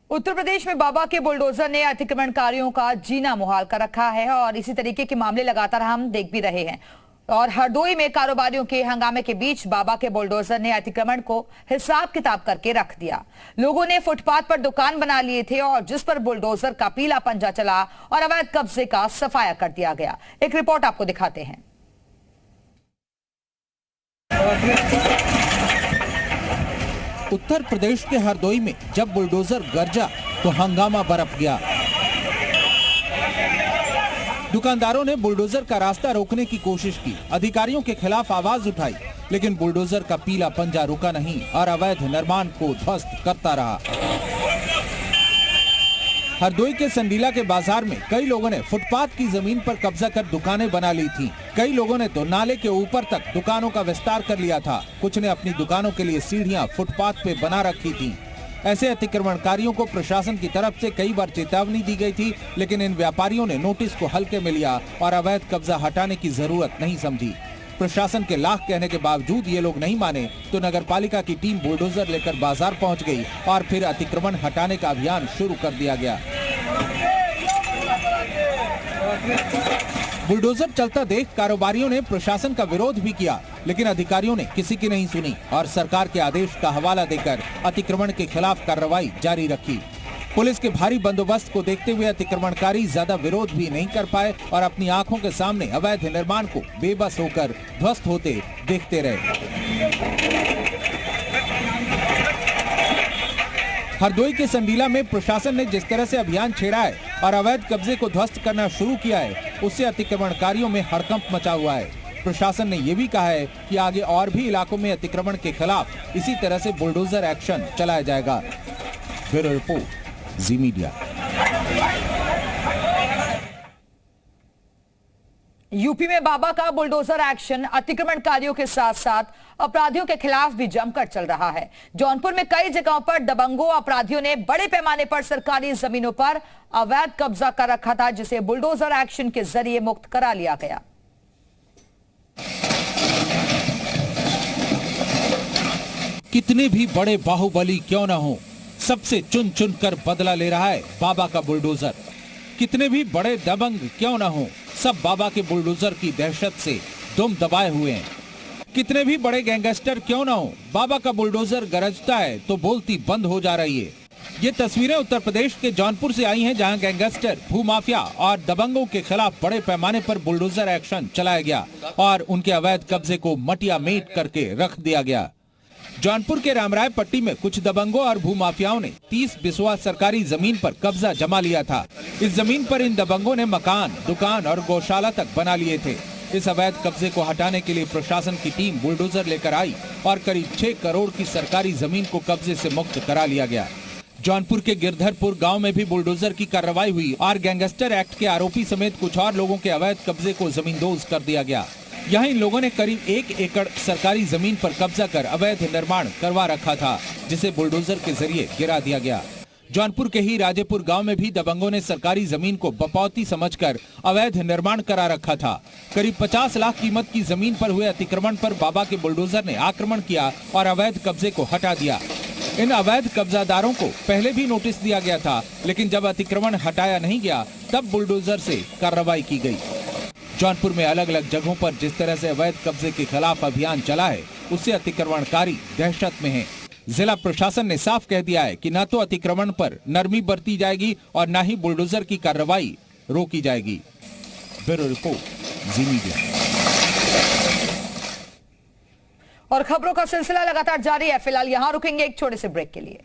उत्तर प्रदेश में बाबा के बुलडोजर ने अतिक्रमणकारियों का जीना मुहाल कर रखा है और इसी तरीके के मामले लगातार हम देख भी रहे हैं। और हरदोई में कारोबारियों के हंगामे के बीच बाबा के बुलडोजर ने अतिक्रमण को हिसाब किताब करके रख दिया। लोगों ने फुटपाथ पर दुकान बना लिए थे और जिस पर बुलडोजर का पीला पंजा चला और अवैध कब्जे का सफाया कर दिया गया। एक रिपोर्ट आपको दिखाते हैं। उत्तर प्रदेश के हरदोई में जब बुलडोजर गरजा तो हंगामा बरप गया। दुकानदारों ने बुलडोजर का रास्ता रोकने की कोशिश की, अधिकारियों के खिलाफ आवाज उठाई, लेकिन बुलडोजर का पीला पंजा रुका नहीं और अवैध निर्माण को ध्वस्त करता रहा। हरदोई के संडीला के बाजार में कई लोगों ने फुटपाथ की जमीन पर कब्जा कर दुकानें बना ली थीं। कई लोगों ने तो नाले के ऊपर तक दुकानों का विस्तार कर लिया था। कुछ ने अपनी दुकानों के लिए सीढ़ियां फुटपाथ पे बना रखी थीं। ऐसे अतिक्रमणकारियों को प्रशासन की तरफ से कई बार चेतावनी दी गई थी, लेकिन इन व्यापारियों ने नोटिस को हल्के में लिया और अवैध कब्जा हटाने की जरूरत नहीं समझी। प्रशासन के लाख कहने के बावजूद ये लोग नहीं माने तो नगरपालिका की टीम बुलडोजर लेकर बाजार पहुंच गई और फिर अतिक्रमण हटाने का अभियान शुरू कर दिया गया। बुलडोजर चलता देख कारोबारियों ने प्रशासन का विरोध भी किया, लेकिन अधिकारियों ने किसी की नहीं सुनी और सरकार के आदेश का हवाला देकर अतिक्रमण के खिलाफ कार्रवाई जारी रखी। पुलिस के भारी बंदोबस्त को देखते हुए अतिक्रमणकारी ज्यादा विरोध भी नहीं कर पाए और अपनी आंखों के सामने अवैध निर्माण को बेबस होकर ध्वस्त होते देखते रहे। हरदोई के संडीला में प्रशासन ने जिस तरह से अभियान छेड़ा है और अवैध कब्जे को ध्वस्त करना शुरू किया है, उससे अतिक्रमणकारियों में हड़कंप मचा हुआ है। प्रशासन ने ये भी कहा है कि आगे और भी इलाकों में अतिक्रमण के खिलाफ इसी तरह से बुलडोजर एक्शन चलाया जाएगा। ब्यूरो रिपोर्ट, जी मीडिया। यूपी में बाबा का बुलडोजर एक्शन अतिक्रमणकारियों के साथ साथ अपराधियों के खिलाफ भी जमकर चल रहा है। जौनपुर में कई जगहों पर दबंगों अपराधियों ने बड़े पैमाने पर सरकारी जमीनों पर अवैध कब्जा कर रखा था, जिसे बुलडोजर एक्शन के जरिए मुक्त करा लिया गया। कितने भी बड़े बाहुबली क्यों न हो, सबसे चुन चुन कर बदला ले रहा है बाबा का बुलडोजर। कितने भी बड़े दबंग क्यों न हो, सब बाबा के बुलडोजर की दहशत से दुम दबाए हुए हैं। कितने भी बड़े गैंगस्टर क्यों न हो, बाबा का बुलडोजर गरजता है तो बोलती बंद हो जा रही है। ये तस्वीरें उत्तर प्रदेश के जौनपुर से आई हैं, जहां गैंगस्टर, भूमाफिया और दबंगों के खिलाफ बड़े पैमाने पर बुलडोजर एक्शन चलाया गया और उनके अवैध कब्जे को मटिया मेट करके रख दिया गया। जौनपुर के रामराय पट्टी में कुछ दबंगों और भूमाफियाओं ने 30 बिस्वा सरकारी जमीन पर कब्जा जमा लिया था। इस जमीन पर इन दबंगों ने मकान, दुकान और गौशाला तक बना लिए थे। इस अवैध कब्जे को हटाने के लिए प्रशासन की टीम बुलडोजर लेकर आई और करीब 6 करोड़ की सरकारी जमीन को कब्जे से मुक्त करा लिया गया। जौनपुर के गिरधरपुर गांव में भी बुलडोजर की कार्रवाई हुई और गैंगस्टर एक्ट के आरोपी समेत कुछ और लोगों के अवैध कब्जे को जमींदोज कर दिया गया। यहाँ इन लोगों ने करीब 1 एकड़ सरकारी जमीन पर कब्जा कर अवैध निर्माण करवा रखा था, जिसे बुलडोजर के जरिए गिरा दिया गया। जौनपुर के ही राजेपुर गांव में भी दबंगों ने सरकारी जमीन को बपौती समझकर अवैध निर्माण करा रखा था। करीब 50 लाख कीमत की जमीन पर हुए अतिक्रमण पर बाबा के बुलडोजर ने आक्रमण किया और अवैध कब्जे को हटा दिया। इन अवैध कब्जादारों को पहले भी नोटिस दिया गया था, लेकिन जब अतिक्रमण हटाया नहीं गया तब बुलडोजर से कार्रवाई की गई। जौनपुर में अलग अलग जगहों पर जिस तरह से अवैध कब्जे के खिलाफ अभियान चला है, उससे अतिक्रमणकारी दहशत में हैं। जिला प्रशासन ने साफ कह दिया है कि न तो अतिक्रमण पर नरमी बरती जाएगी और न ही बुलडोजर की कार्रवाई रोकी जाएगी। ब्यूरो रिपोर्ट, जी मीडिया। और खबरों का सिलसिला लगातार जारी है। फिलहाल यहां रुकेंगे एक छोटे से ब्रेक के लिए।